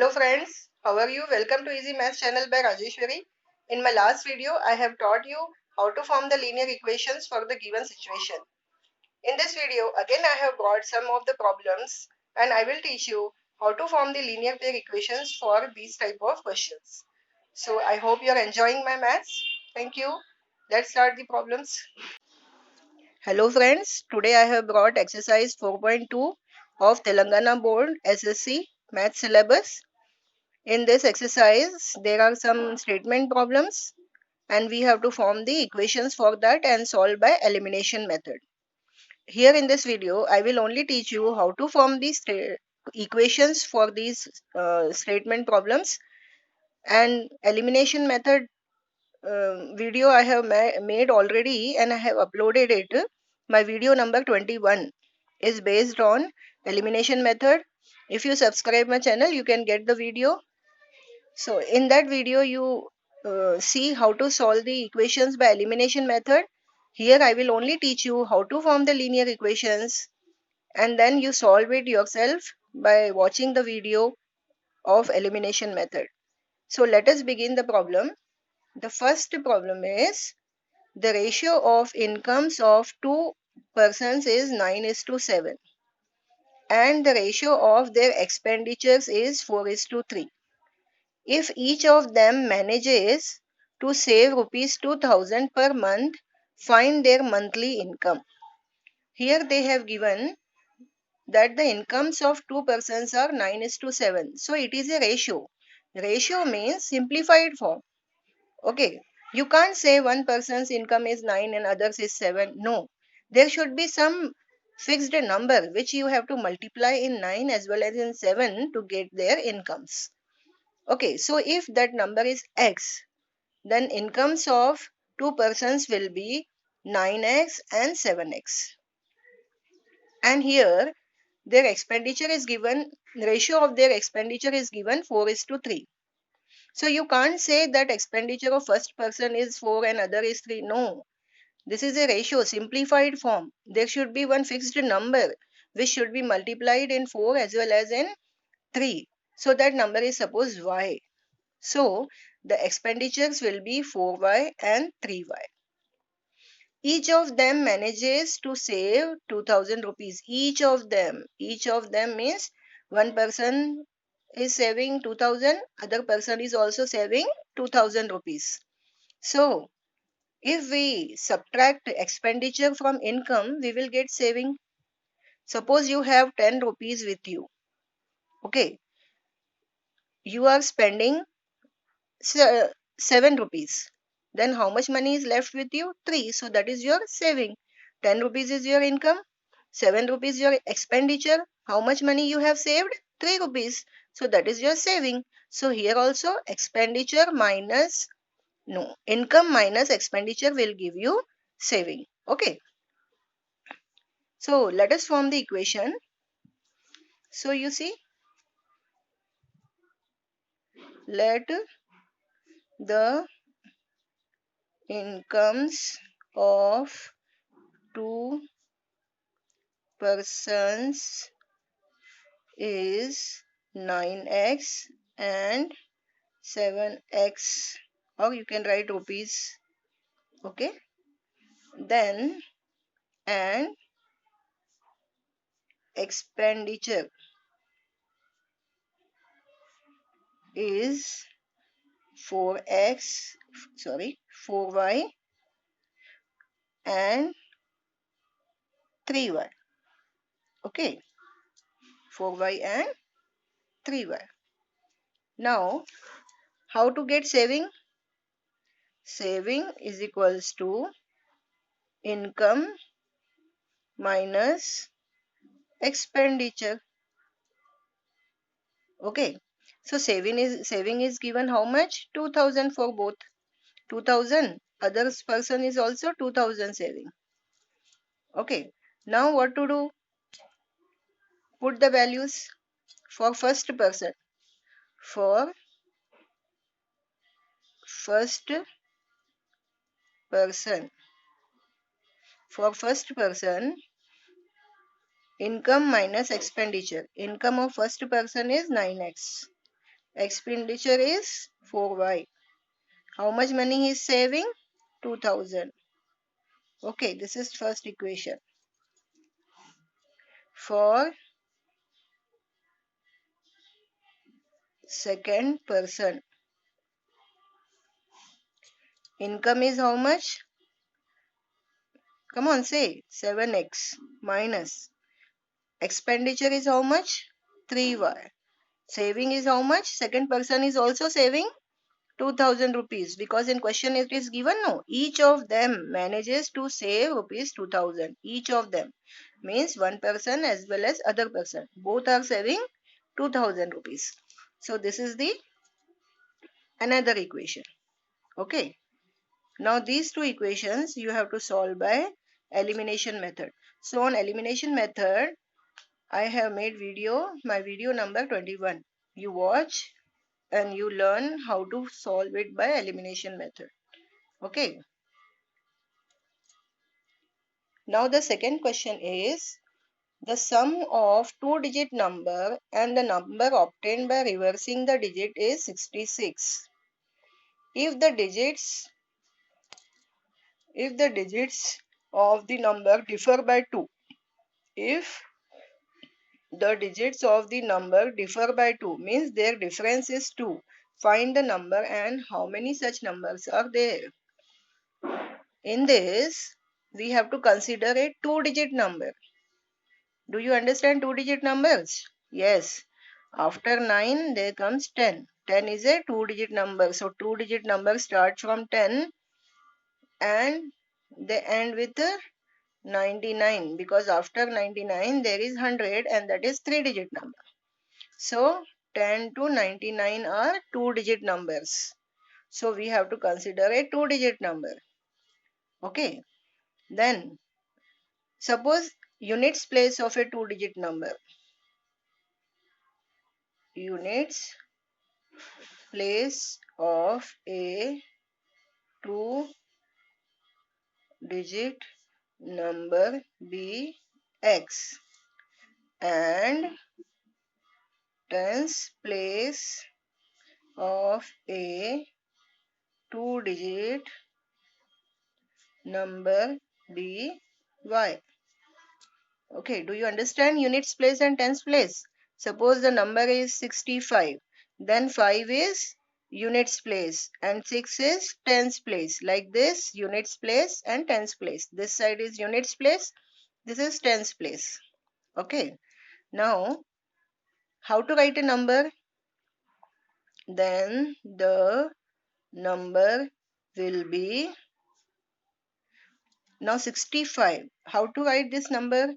Hello friends, how are you? Welcome to Easy Maths channel by Rajeshwari. In my last video, I have taught you how to form the linear equations for the given situation. In this video, again I have brought some of the problems and I will teach you how to form the linear pair equations for these type of questions. So I hope you are enjoying my maths. Thank you. Let's start the problems. Hello friends, today I have brought exercise 4.2 of Telangana Board SSC Maths syllabus. In this exercise, there are some statement problems and we have to form the equations for that and solve by elimination method. Here in this video, I will only teach you how to form these equations for these statement problems, and elimination method video I have made already and I have uploaded it. My video number 21 is based on elimination method. If you subscribe my channel, you can get the video. So in that video, you see how to solve the equations by elimination method. Here I will only teach you how to form the linear equations and then you solve it yourself by watching the video of elimination method. So let us begin the problem. The first problem is the ratio of incomes of two persons is 9:7 and the ratio of their expenditures is 4:3. If each of them manages to save rupees 2000 per month, find their monthly income. Here they have given that the incomes of two persons are 9:7. So it is a ratio. Ratio means simplified form. Okay. You can't say one person's income is 9 and others is 7. No. There should be some fixed number which you have to multiply in 9 as well as in 7 to get their incomes. Okay, so if that number is x, then incomes of two persons will be 9x and 7x. And here their expenditure is given, ratio of their expenditure is given 4:3. So you can't say that expenditure of first person is 4 and other is 3. No, this is a ratio, simplified form. There should be one fixed number which should be multiplied in 4 as well as in 3. So that number is suppose y. So the expenditures will be 4y and 3y. Each of them manages to save 2000 rupees. Each of them means one person is saving 2000, other person is also saving 2000 rupees. So if we subtract expenditure from income, we will get saving. Suppose you have 10 rupees with you. Okay, you are spending 7 rupees. Then how much money is left with you? 3. So that is your saving. 10 rupees is your income. 7 rupees your expenditure. How much money you have saved? 3 rupees. So that is your saving. So here also income minus expenditure will give you saving. Okay. So let us form the equation. So you see, let the incomes of two persons is 9x and 7x, or you can write rupees. Okay, then and expenditure is 4y and 3y. Okay, 4y and 3y. Now how to get saving? Saving is equals to income minus expenditure. Okay, so saving is given how much? 2000 for both. 2000. Other person is also 2000 saving. Okay, now what to do? Put the values for first person. For first person. For first person, income minus expenditure. Income of first person is 9x. Expenditure is 4y. How much money he is saving? 2000. Okay, this is first equation. For second person, income is how much? Come on, say 7x minus. Expenditure is how much? 3y. Saving is how much? Second person is also saving 2000 rupees, because in question it is given, no, each of them manages to save rupees 2000. Each of them means one person as well as other person, both are saving 2000 rupees. So this is the another equation. Okay, now these two equations you have to solve by elimination method. So on elimination method I have made video, my video number 21. You watch and you learn how to solve it by elimination method. Okay. Now the second question is, the sum of two-digit number and the number obtained by reversing the digit is 66. If the digits of the number differ by 2, if the digits of the number differ by 2 means their difference is 2, find the number and how many such numbers are there. In this, we have to consider a two-digit number. Do you understand two-digit numbers? Yes. After 9, there comes 10. 10 is a two-digit number. So, two-digit number starts from 10 and they end with 99, because after 99 there is 100 and that is three-digit number. So, 10 to 99 are two-digit numbers. So, we have to consider a two-digit number. Okay. Then, suppose units place of a two-digit number. Units place of a two-digit number be x and tens place of a two-digit number be y. Okay, do you understand units place and tens place? Suppose the number is 65, then 5 is units place and 6 is tens place. Like this, units place and tens place. This side is units place, this is tens place. Okay, now how to write a number? Then the number will be, now 65. How to write this number?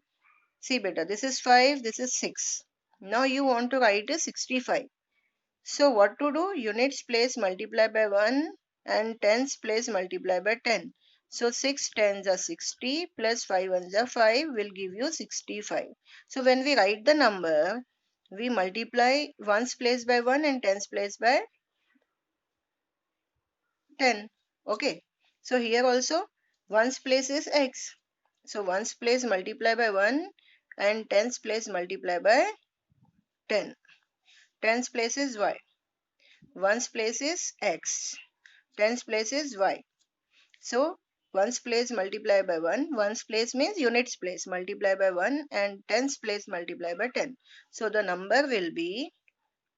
See beta, this is 5, this is 6. Now you want to write a 65. So what to do? Units place multiply by 1 and tens place multiply by 10. So 6 tens are 60 plus 5 ones are 5 will give you 65. So when we write the number, we multiply ones place by 1 and tens place by 10. Okay. So here also ones place is x. So ones place multiply by 1 and tens place multiply by 10. Tens place is y. Ones place is x. Tens place is y. So ones place multiply by 1. Ones place means units place multiply by 1 and tens place multiply by 10. So the number will be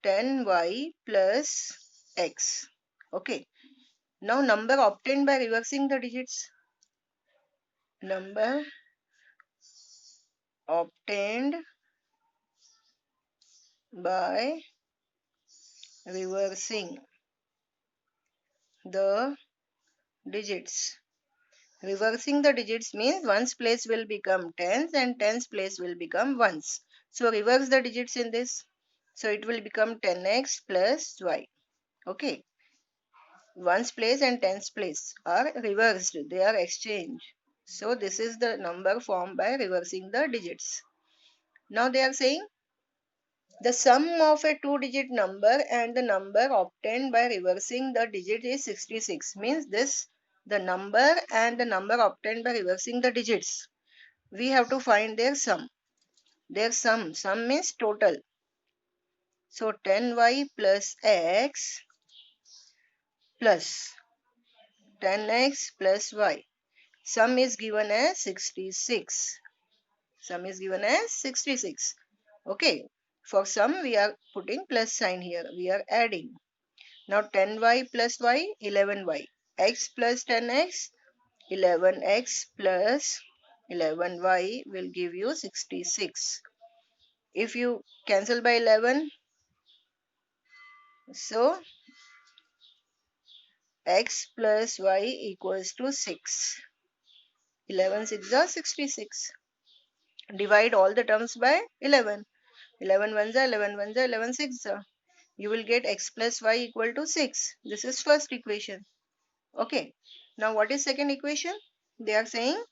10y plus x. Okay. Now number obtained by reversing the digits. Number obtained by reversing the digits. Reversing the digits means ones place will become tens and tens place will become ones. So reverse the digits in this. So it will become 10x plus y. Okay. Ones place and tens place are reversed. They are exchanged. So this is the number formed by reversing the digits. Now they are saying the sum of a two-digit number and the number obtained by reversing the digit is 66. Means this, the number and the number obtained by reversing the digits. We have to find their sum. Their sum means total. So 10y plus x plus 10x plus y. Sum is given as 66. Sum is given as 66. Okay. For sum, we are putting plus sign here. We are adding. Now 10y plus y, 11y. X plus 10x, 11x plus 11y will give you 66. If you cancel by 11, so x plus y equals to 6. 11 6 are 66. Divide all the terms by 11. 11 ones are 11 ones are 11 6 are. You will get x plus y equal to 6. This is first equation. Okay. Now what is second equation? They are saying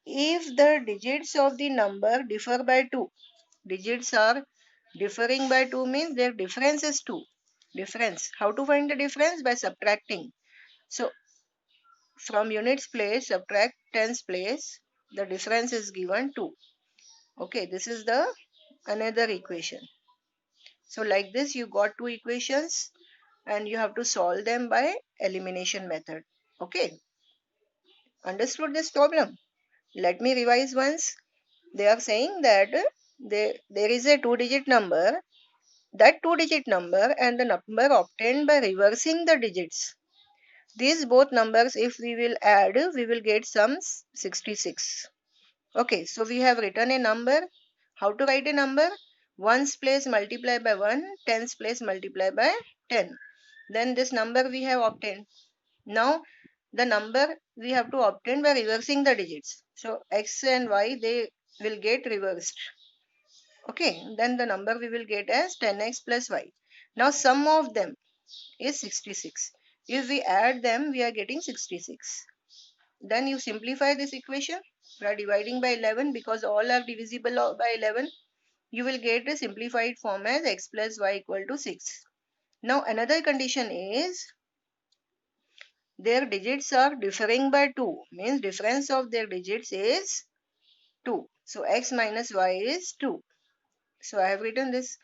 if the digits of the number differ by 2. Digits are differing by 2 means their difference is 2. Difference. How to find the difference? By subtracting. So from units place subtract tens place, the difference is given 2. Okay, this is the another equation. So like this you got two equations and you have to solve them by elimination method. Okay, understood this problem? Let me revise once. They are saying that there is a two-digit number. That two-digit number and the number obtained by reversing the digits. These both numbers, if we will add, we will get sum 66. Okay, so we have written a number. How to write a number? Ones place multiply by 1, tens place multiply by 10. Then this number we have obtained. Now the number we have to obtain by reversing the digits. So x and y, they will get reversed. Okay, then the number we will get as 10x plus y. Now sum of them is 66. If we add them, we are getting 66. Then you simplify this equation by dividing by 11 because all are divisible by 11. You will get a simplified form as x plus y equal to 6. Now another condition is their digits are differing by 2. Means difference of their digits is 2. So x minus y is 2. So I have written this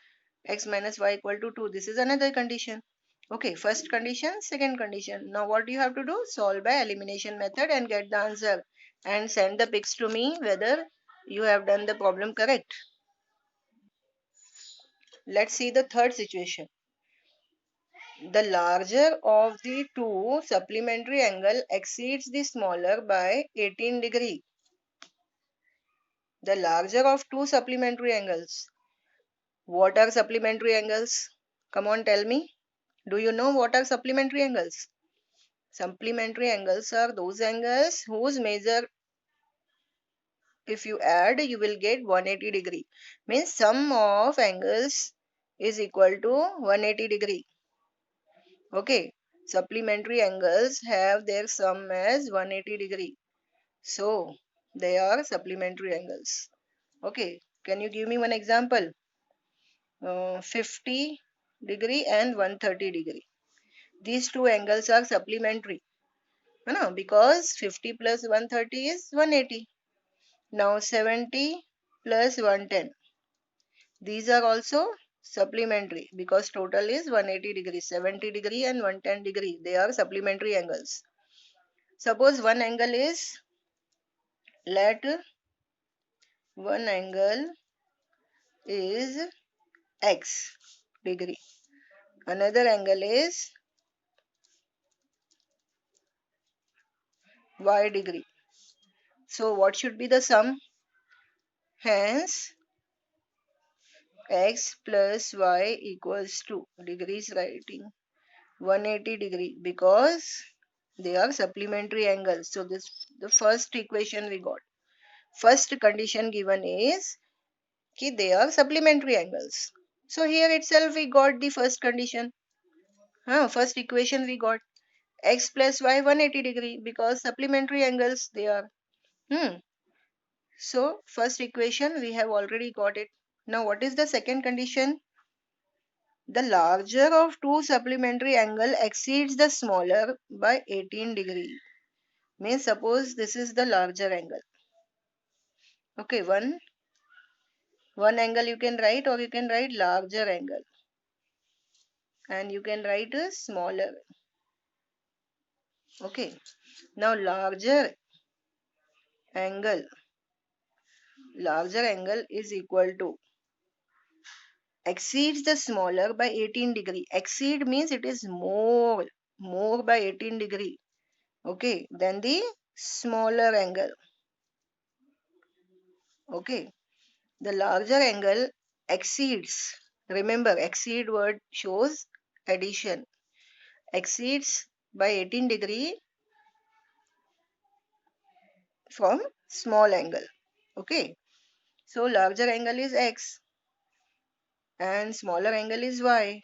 x minus y equal to 2. This is another condition. Okay, first condition, second condition. Now what you have to do? Solve by elimination method and get the answer. And send the pics to me whether you have done the problem correct. Let's see the third situation. The larger of the two supplementary angle exceeds the smaller by 18 degree. The larger of two supplementary angles. What are supplementary angles? Come on, tell me. Do you know what are supplementary angles? Supplementary angles are those angles whose measure, if you add, you will get 180 degree. Means sum of angles is equal to 180 degree. Okay. Supplementary angles have their sum as 180 degree. So, they are supplementary angles. Okay. Can you give me one example? 50 degree and 130 degree. These two angles are supplementary. No, because 50 plus 130 is 180. Now 70 plus 110. These are also supplementary because total is 180 degree. 70 degree and 110 degree. They are supplementary angles. Suppose one angle is, let one angle is x degree. Another angle is y degree. So what should be the sum? Hence x plus y equals to degrees writing 180 degree because they are supplementary angles. So this the first equation we got. First condition given is कि they are supplementary angles. So here itself we got the first condition. First equation we got x plus y 180 degree because supplementary angles they are. So first equation we have already got it. Now what is the second condition? The larger of two supplementary angle exceeds the smaller by 18 degree. Means suppose this is the larger angle. Okay, one angle you can write or you can write larger angle. and you can write a smaller. Okay. Now angle larger angle is equal to exceeds the smaller by 18 degree. Exceed means it is more by 18 degree. Okay, then the smaller angle. Okay, the larger angle exceeds. Remember, exceed word shows addition. Exceeds by 18 degree from small angle. Okay, so larger angle is x and smaller angle is y.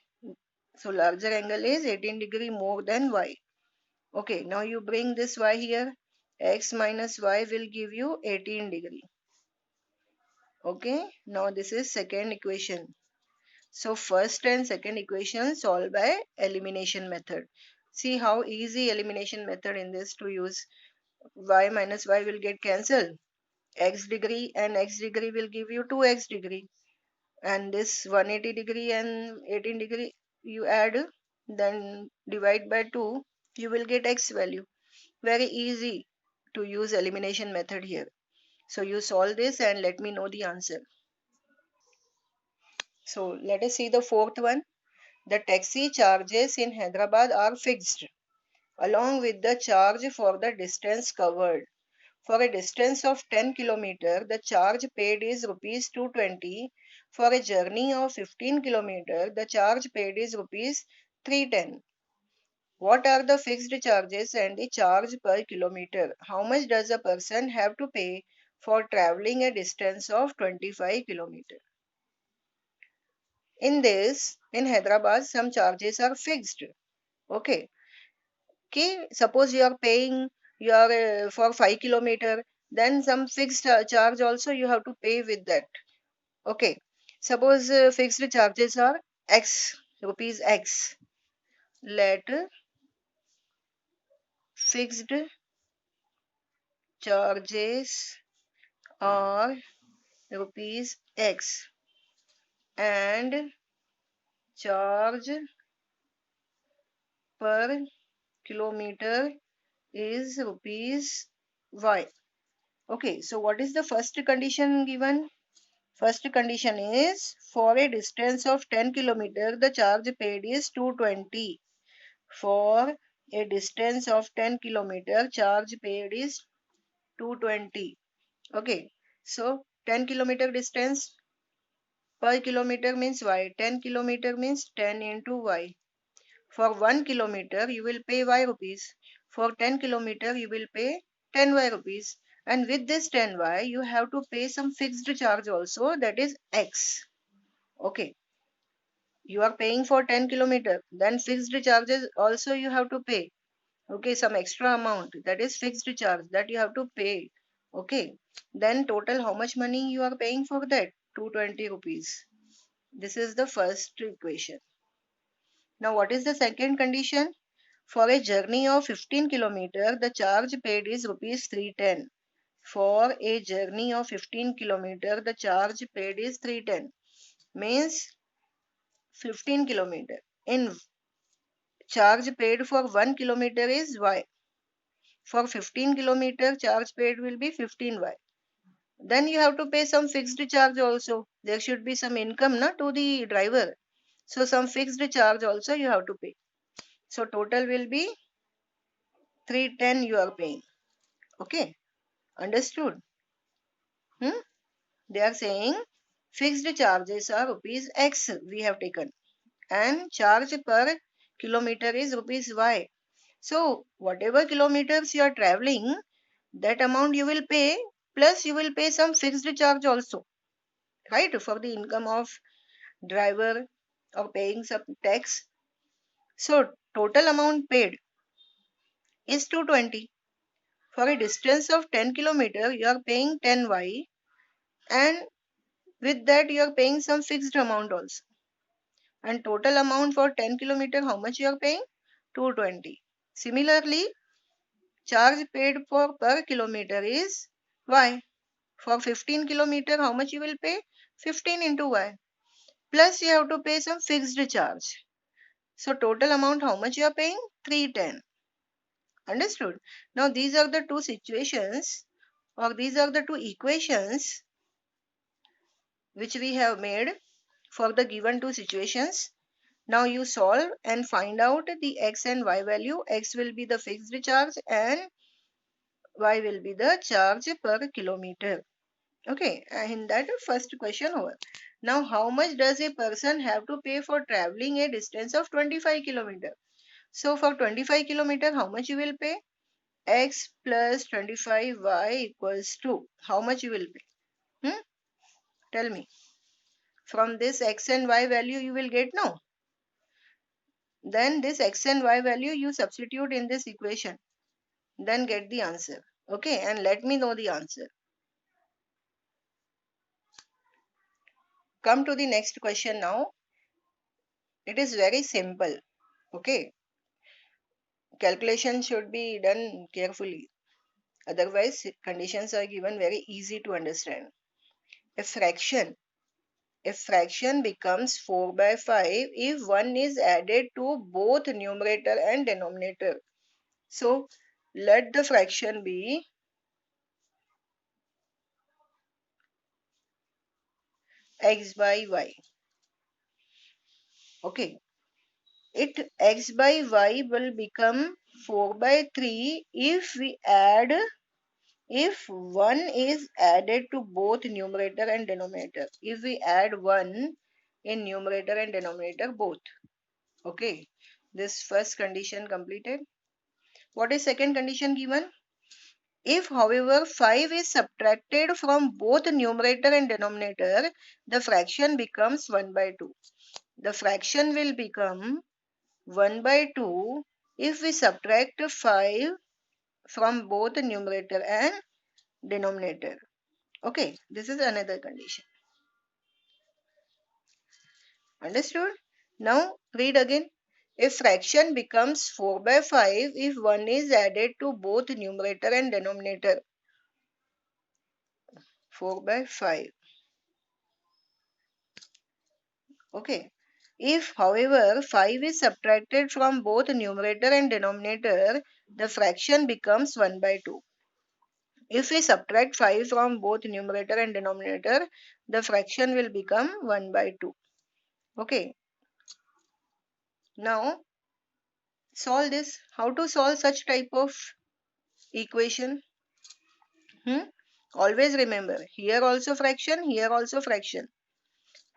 So larger angle is 18 degree more than y. Okay, now you bring this y here. X minus y will give you 18 degree. Okay, now this is second equation. So first and second equation solved by elimination method. See how easy elimination method in this to use. Y minus y will get cancelled. X degree and x degree will give you 2x degree. And this 180 degree and 18 degree you add, then divide by 2, you will get x value. Very easy to use elimination method here. So you solve this and let me know the answer. So let us see the fourth one. The taxi charges in Hyderabad are fixed along with the charge for the distance covered. For a distance of 10 km, the charge paid is rupees 220. For a journey of 15 km, the charge paid is rupees 310. What are the fixed charges and the charge per kilometer? How much does a person have to pay for traveling a distance of 25 km? In Hyderabad, some charges are fixed. Okay. Okay. Suppose you are paying for 5 km, then some fixed charge also you have to pay with that. Okay. Suppose fixed charges are X, rupees X. Let fixed charges are rupees X and charge per kilometer is rupees Y. Okay, so what is the first condition given? First condition is for a distance of 10 km, the charge paid is 220. For a distance of 10 km, charge paid is 220. Okay, so 10 km distance per kilometer means y. 10 km means 10 into y. For 1 kilometer, you will pay y rupees. For 10 kilometer, you will pay 10y rupees. And with this 10y, you have to pay some fixed charge also, that is x. Okay. You are paying for 10 kilometer. Then fixed charges also you have to pay. Okay, some extra amount. That is fixed charge that you have to pay. Okay. Then total how much money you are paying for that? 220 rupees. This is the first equation. Now what is the second condition? For a journey of 15 km, the charge paid is rupees 310. For a journey of 15 km, the charge paid is 310. Means 15 km. In charge paid for 1 kilometer is y. For 15 km, charge paid will be 15y. Then you have to pay some fixed charge also. There should be some income to the driver. So some fixed charge also you have to pay. So total will be 310 you are paying. Okay, understood? Hmm? They are saying fixed charges are rupees X we have taken and charge per kilometer is rupees Y. So whatever kilometers you are traveling, that amount you will pay, plus you will pay some fixed charge also, right? For the income of driver or paying some tax. So total amount paid is 220. For a distance of 10 kilometer, you are paying 10y and with that you are paying some fixed amount also. And total amount for 10 kilometer, how much you are paying? 220. Similarly, charge paid for per kilometer is y. For 15 kilometer, how much you will pay? 15 into y. Plus you have to pay some fixed charge. So total amount how much you are paying? 310. Understood? Now these are the two situations, or these are the two equations which we have made for the given two situations. Now you solve and find out the x and y value. X will be the fixed charge and y will be the charge per kilometer. Okay, and that first question over. Now how much does a person have to pay for traveling a distance of 25 kilometer? So for 25 kilometer, how much you will pay? X plus 25y equals to, how much you will pay? Tell me. From this x and y value you will get, no? Then this x and y value you substitute in this equation. Then get the answer. Okay, and let me know the answer. Come to the next question now. It is very simple. Okay, calculation should be done carefully. Otherwise, conditions are given very easy to understand. A fraction. A fraction becomes 4 by 5 if 1 is added to both numerator and denominator. So, let the fraction be x by y. Okay, x by y will become 4 by 3 if 1 is added to both numerator and denominator. If we add 1 in numerator and denominator both. Okay, this first condition completed. What is second condition given? If, however, 5 is subtracted from both numerator and denominator, the fraction becomes 1 by 2. The fraction will become 1 by 2 if we subtract 5 from both the numerator and denominator. Okay, this is another condition. Understood? Now read again. A fraction becomes 4 by 5 if 1 is added to both numerator and denominator. 4 by 5. Okay. If, however, 5 is subtracted from both numerator and denominator, the fraction becomes 1 by 2. If we subtract 5 from both numerator and denominator, the fraction will become 1 by 2. Okay. Now, solve this. How to solve such type of equation? Always remember, here also fraction, here also fraction.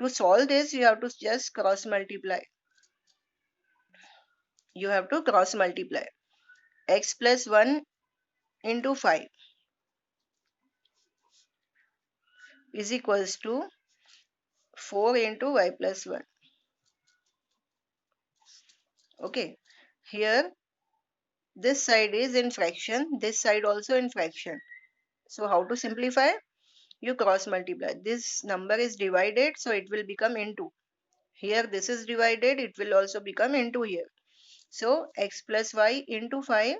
To solve this, you have to just cross multiply. You have to cross multiply. X plus 1 into 5 is equals to 4 into y plus 1. Okay. Here, this side is in fraction, this side also in fraction. So, how to simplify? You cross multiply. This number is divided, so it will become into. Here, this is divided, it will also become into here. So, x plus y into 5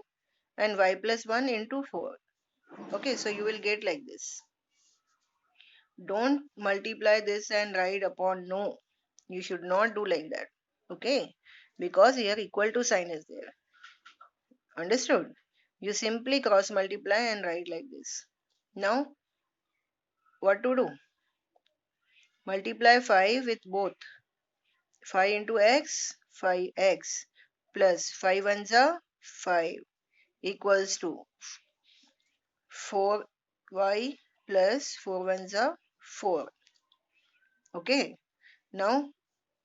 and y plus 1 into 4. Okay, so you will get like this. Don't multiply this and write upon, no. You should not do like that. Okay, because here equal to sign is there. Understood? You simply cross multiply and write like this. Now, what to do? Multiply 5 with both. 5 into x, 5x plus 5 ones are 5 equals to 4y plus 4 ones are 4. Okay. Now,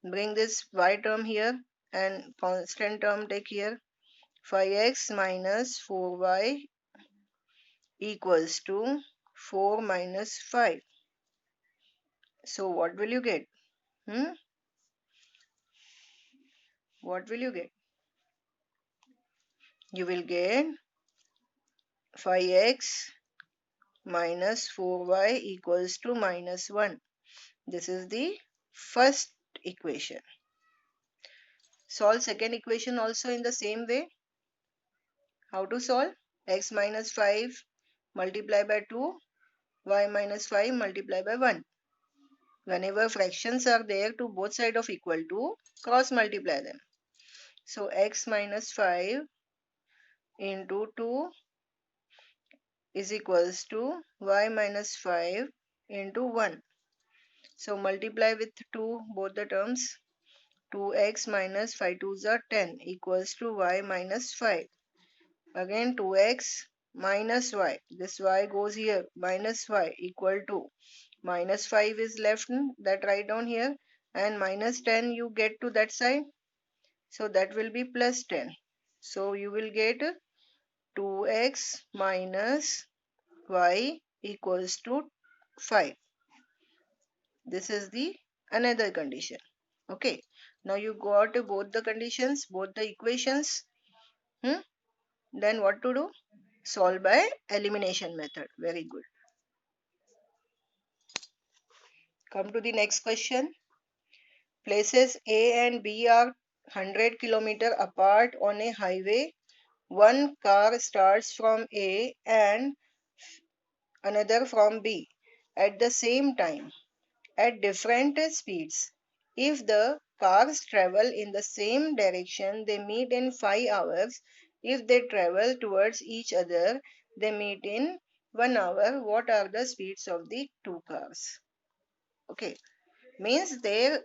bring this y term here and constant term take here. 5x minus 4y equals to 4 minus 5. So what will you get? What will you get? You will get 5x minus 4y equals to minus 1. This is the first equation. Solve second equation also in the same way. How to solve? X minus 5 multiply by 2, y minus 5 multiply by 1. Whenever fractions are there to both sides of equal to, cross multiply them. So x minus 5 into 2 is equals to y minus 5 into 1. So multiply with 2 both the terms. 2x minus 5 2s are 10 equals to y minus 5. Again 2x minus y. This y goes here. Minus y equal to minus 5 is left, that write down here, and minus 10 you get to that side. So that will be plus 10. So you will get 2x minus y equals to 5. This is the another condition. Okay. Now you got both the conditions, both the equations. Then what to do? Solve by elimination method. Very good. Come to the next question. Places A and B are 100 km apart on a highway. One car starts from A and another from B at the same time at different speeds. If the cars travel in the same direction, they meet in 5 hours. If they travel towards each other, they meet in 1 hour. What are the speeds of the two cars? Okay, means there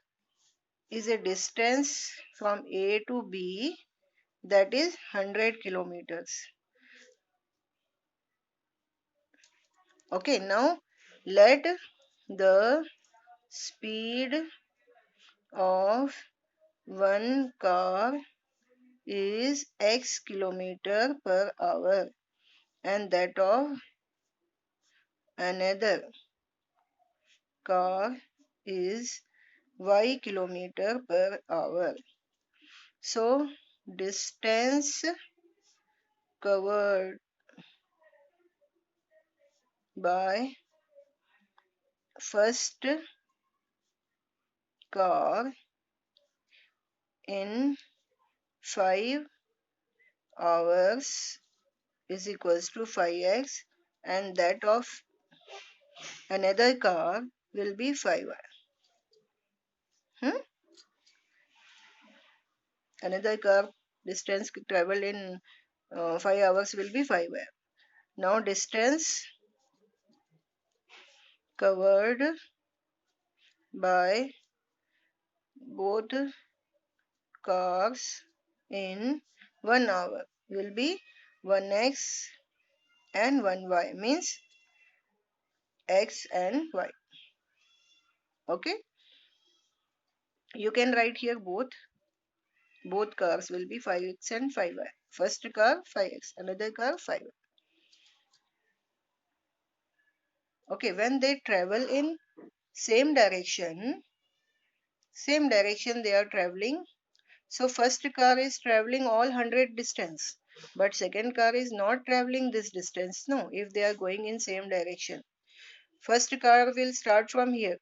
is a distance from A to B, that is 100 kilometers. Okay, now let the speed of one car is x kilometer per hour and that of another car is y kilometer per hour. So distance covered by first car in 5 hours is equals to 5x and that of another car will be 5. Another car distance traveled in 5 hours will be 5. Now distance covered by both cars in 1 hour will be 1x and 1y, means x and y. Okay, you can write here both cars will be 5x and 5y. First car 5x, another car 5. Okay, when they travel in same direction they are traveling. So first car is traveling all 100 distance, but second car is not traveling this distance. No, if they are going in same direction, first car will start from here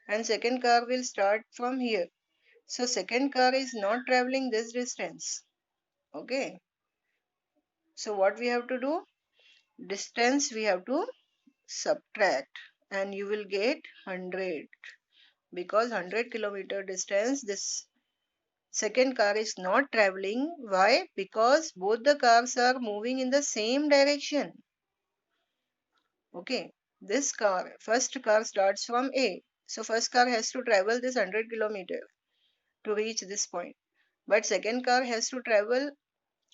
and second car will start from here. So second car is not traveling this distance. Okay, so what we have to do? Distance we have to subtract and you will get 100, because 100 kilometer distance this second car is not traveling. Why? Because both the cars are moving in the same direction. Okay, this car, first car starts from A. So first car has to travel this 100 kilometer to reach this point. But second car has to travel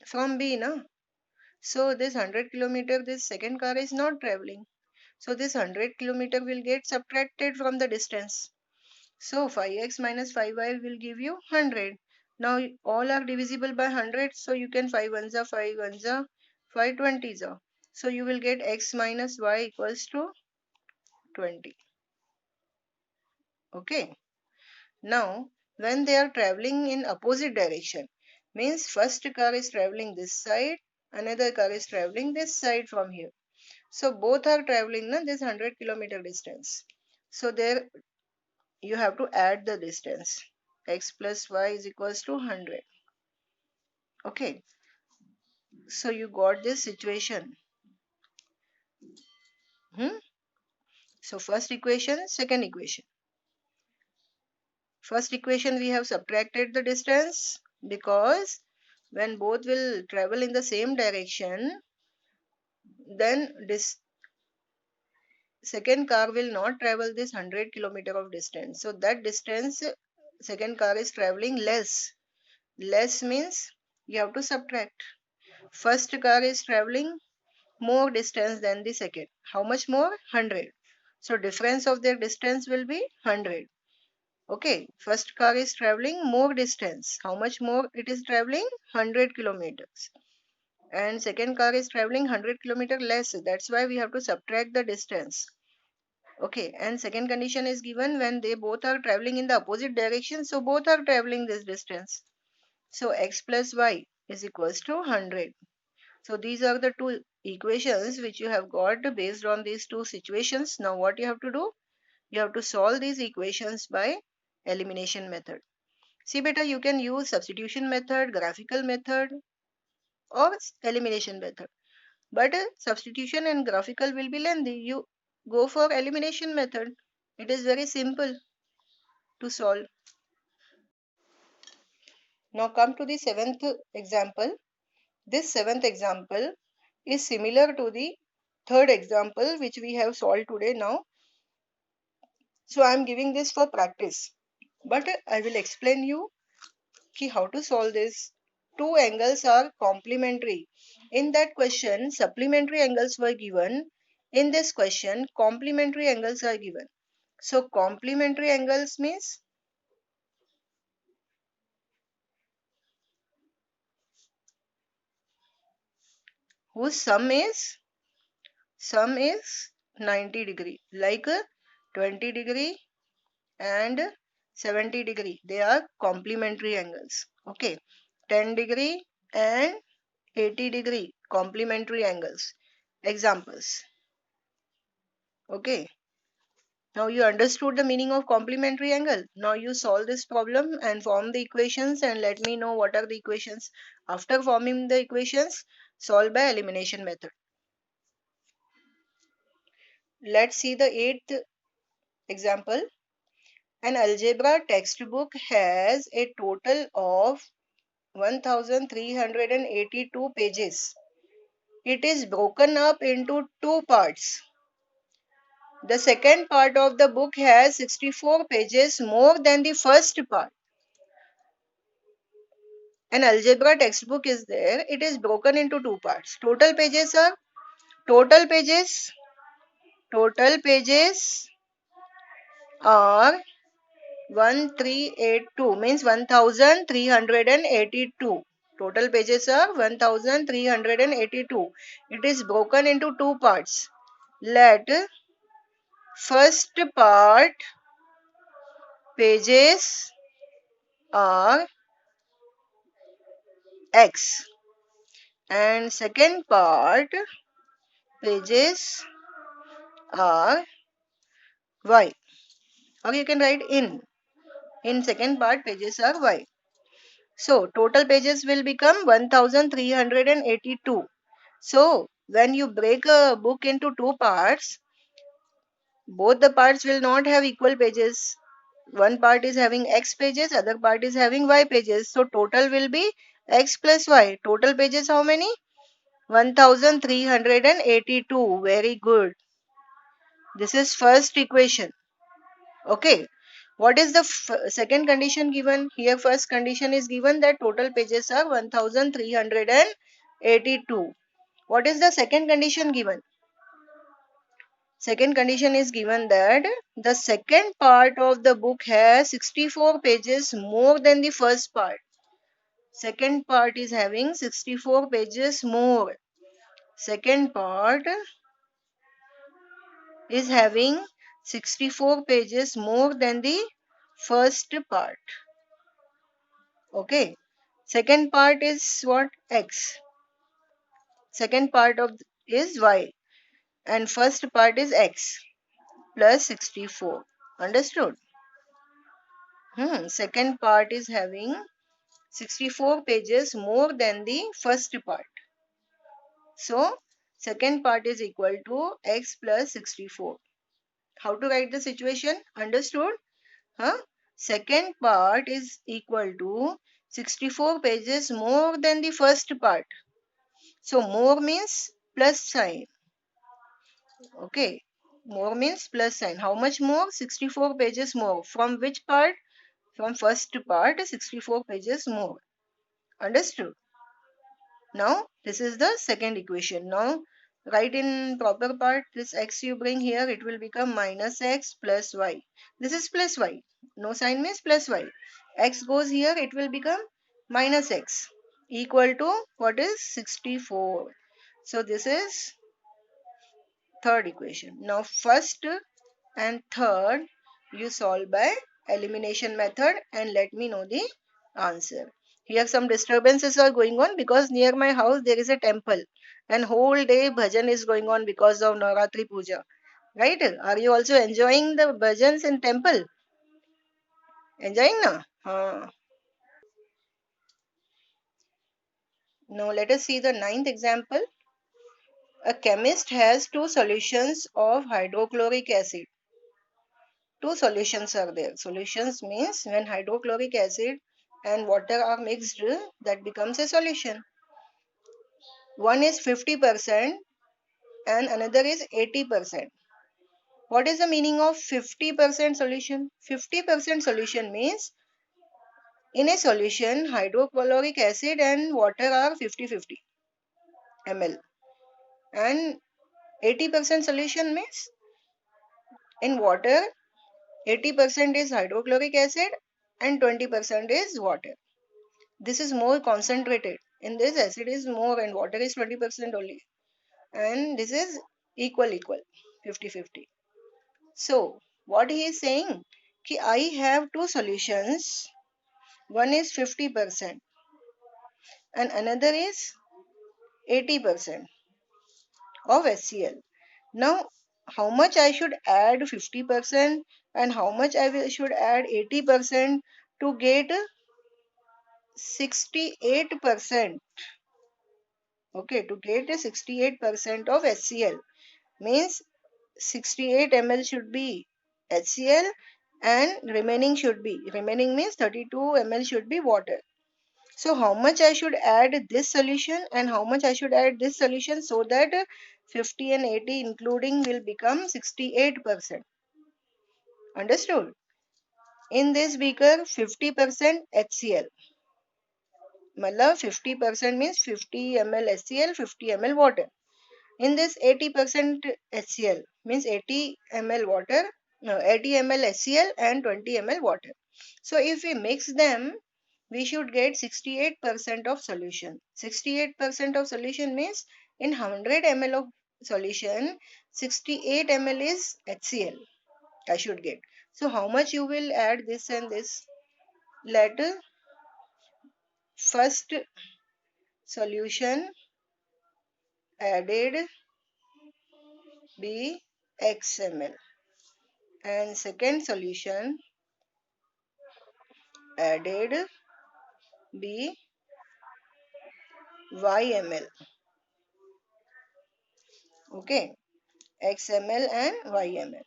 from B, na? So this 100 kilometer, this second car is not traveling. So this 100 kilometer will get subtracted from the distance. So 5x minus 5y will give you 100. Now all are divisible by 100. So you can 5 ones are 5 ones are 5 20s are. So you will get x minus y equals to 20. Okay. Now when they are traveling in opposite direction, means first car is traveling this side, another car is traveling this side from here. So both are traveling this 100 kilometer distance. So there you have to add the distance. X plus y is equals to 100. Okay, so you got this situation. So first equation, second equation. First equation we have subtracted the distance because when both will travel in the same direction, then this second car will not travel this 100 km of distance. So that distance second car is traveling less. Less means you have to subtract. First car is traveling more distance than the second. How much more? 100. So difference of their distance will be 100. Okay, first car is traveling more distance. How much more it is traveling? 100 kilometers. And second car is traveling 100 km less. That's why we have to subtract the distance. Okay, and second condition is given when they both are traveling in the opposite direction. So both are traveling this distance. So x plus y is equals to 100. So these are the two equations which you have got based on these two situations. Now what you have to do? You have to solve these equations by elimination method. See beta, you can use substitution method, graphical method or elimination method. But substitution and graphical will be lengthy. You go for elimination method. It is very simple to solve. Now come to the seventh example. This seventh example is similar to the third example which we have solved today now. So I am giving this for practice. But I will explain you how to solve this. Two angles are complementary. In that question, supplementary angles were given. In this question, complementary angles are given. So complementary angles means whose sum is 90 degree, like 20 degree and 70 degree. They are complementary angles. Okay, 10 degree and 80 degree complementary angles. Examples. Okay. Now you understood the meaning of complementary angle. Now you solve this problem and form the equations and let me know what are the equations. After forming the equations, solve by elimination method. Let's see the eighth example. An algebra textbook has a total of 1382 pages. It is broken up into two parts. The second part of the book has 64 pages more than the first part. An algebra textbook is there. It is broken into two parts. Total pages total pages are 1382 means 1382. Total pages are 1382. It is broken into two parts. Let first part pages are X and second part pages are Y, or you can write in second part pages are Y. So total pages will become 1382. So when you break a book into two parts, both the parts will not have equal pages. One part is having X pages, other part is having Y pages. So total will be X plus Y. Total pages how many? 1382. Very good. This is first equation. Okay. What is the second condition given? Here first condition is given that total pages are 1382. What is the second condition given? Second condition is given that the second part of the book has 64 pages more than the first part. Second part is having 64 pages more. Second part is having 64 pages more than the first part. Okay. Second part is what? X. Second part of is Y. And first part is X plus 64. Understood? Second part is having 64 pages more than the first part. So, second part is equal to X plus 64. How to write the situation? Understood? Second part is equal to 64 pages more than the first part. So more means plus sign. Okay. More means plus sign. How much more? 64 pages more. From which part? From first part, 64 pages more. Understood? Now, this is the second equation. Now, write in proper part, this x you bring here, it will become minus x plus y. This is plus y. No sign means plus y. X goes here, it will become minus x equal to what is 64. So, this is third equation. Now, first and third you solve by elimination method and let me know the answer. Here some disturbances are going on because near my house there is a temple and whole day bhajan is going on because of Navratri Puja. Right? Are you also enjoying the bhajans in temple? Enjoying na? Now let us see the ninth example. A chemist has two solutions of hydrochloric acid. Two solutions are there. Solutions means when hydrochloric acid and water are mixed, that becomes a solution. One is 50% and another is 80%. What is the meaning of 50% solution? 50% solution means in a solution hydrochloric acid and water are 50-50 ml, and 80% solution means in water 80% is hydrochloric acid and 20% is water. This is more concentrated. In this acid is more and water is 20% only. And this is equal 50-50. So what he is saying कि I have two solutions. One is 50% and another is 80% of HCl. Now how much I should add 50% and how much should add 80% to get 68%. Okay, to get a 68% of HCl means 68 ml should be HCl and remaining means 32 ml should be water. So how much I should add this solution and how much I should add this solution so that 50 and 80 including will become 68%. Understood? In this beaker 50% HCl. Matlab 50% means 50 ml HCl, 50 ml water. In this 80% HCl means 80 ml water, no 80 ml HCl and 20 ml water. So if we mix them, we should get 68% of solution. 68% of solution means in 100 ml of solution, 68 ml is HCl. I should get. So how much you will add this and this? Let first solution added be X ml and second solution added be YML. Okay, XML and YML.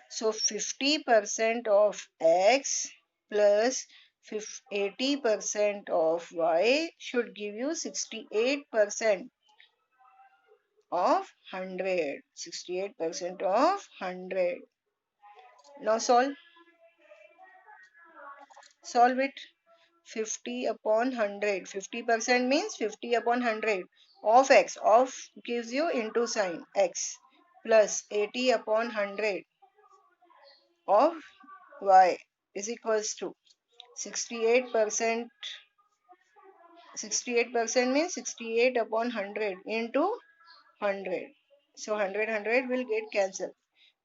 So 50% of X plus 80% of Y should give you 68% of 100. 68% of 100. Now solve it. 50 upon 100. 50% means 50 upon 100 of X. Of gives you into sign X plus 80 upon 100 of Y is equals to 68%. 68% means 68 upon 100 into 100. So 100 will get cancelled.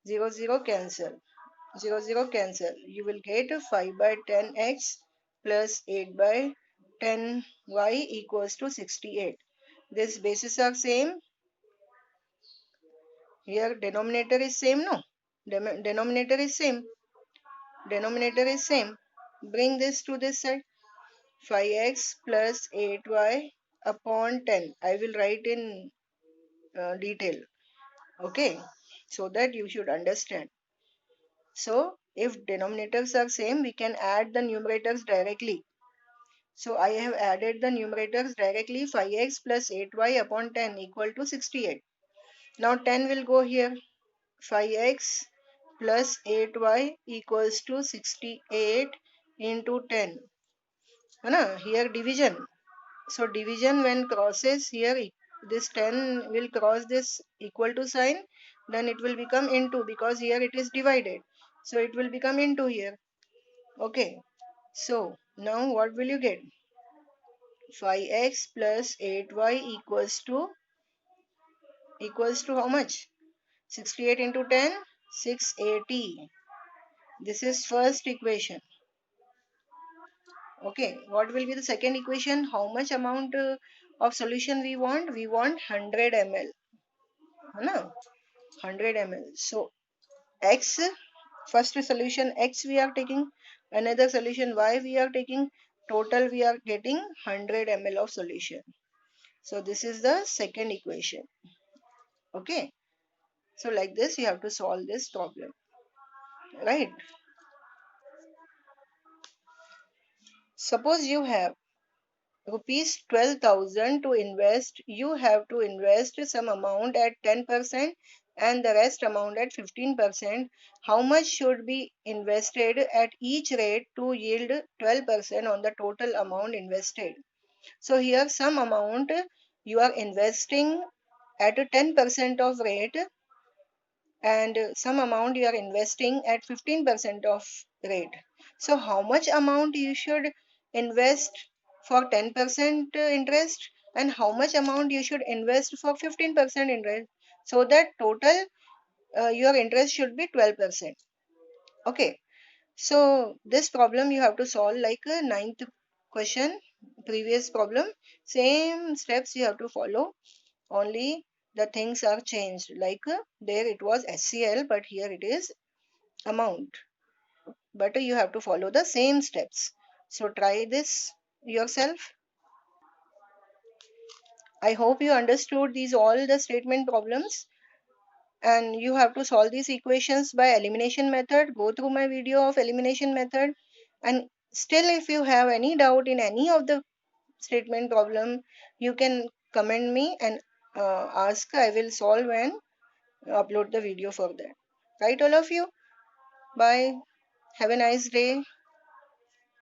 0 cancel. 0 cancel. You will get 5 by 10x plus 8 by 10y equals to 68. This bases are same. Here denominator is same, no? Denominator is same. Denominator is same. Bring this to this side. 5x plus 8y upon 10. I will write in detail. Okay. So that you should understand. So If denominators are same, we can add the numerators directly. So I have added the numerators directly. 5x plus 8y upon 10 equal to 68. Now 10 will go here. 5x plus 8y equals to 68 into 10. Here division. So division when crosses here, this 10 will cross this equal to sign, then it will become into, because here it is divided. So it will become into here. Okay. So now what will you get? 5x plus 8y equals to how much? 68 into 10, 680. This is first equation. Okay, what will be the second equation? How much amount of solution we want? We want 100 ml. 100 ml. So x, first solution x we are taking, another solution y we are taking. Total we are getting 100 ml of solution. So this is the second equation. Okay. So like this you have to solve this problem. Right. Suppose you have rupees 12,000 to invest. You have to invest some amount at 10% and the rest amount at 15%. How much should be invested at each rate to yield 12% on the total amount invested? So here some amount you are investing at a 10% of rate, and some amount you are investing at 15% of rate. So how much amount you should invest for 10% interest, and how much amount you should invest for 15% interest, so that total your interest should be 12%. Okay. So this problem you have to solve like a ninth question, previous problem. Same steps you have to follow, only the things are changed. Like there it was SCL, but here it is amount. But you have to follow the same steps. So try this yourself. I hope you understood these all the statement problems, and you have to solve these equations by elimination method. Go through my video of elimination method, and still if you have any doubt in any of the statement problem, you can comment me and ask. I will solve and upload the video for that. Right, all of you? Bye. Have a nice day.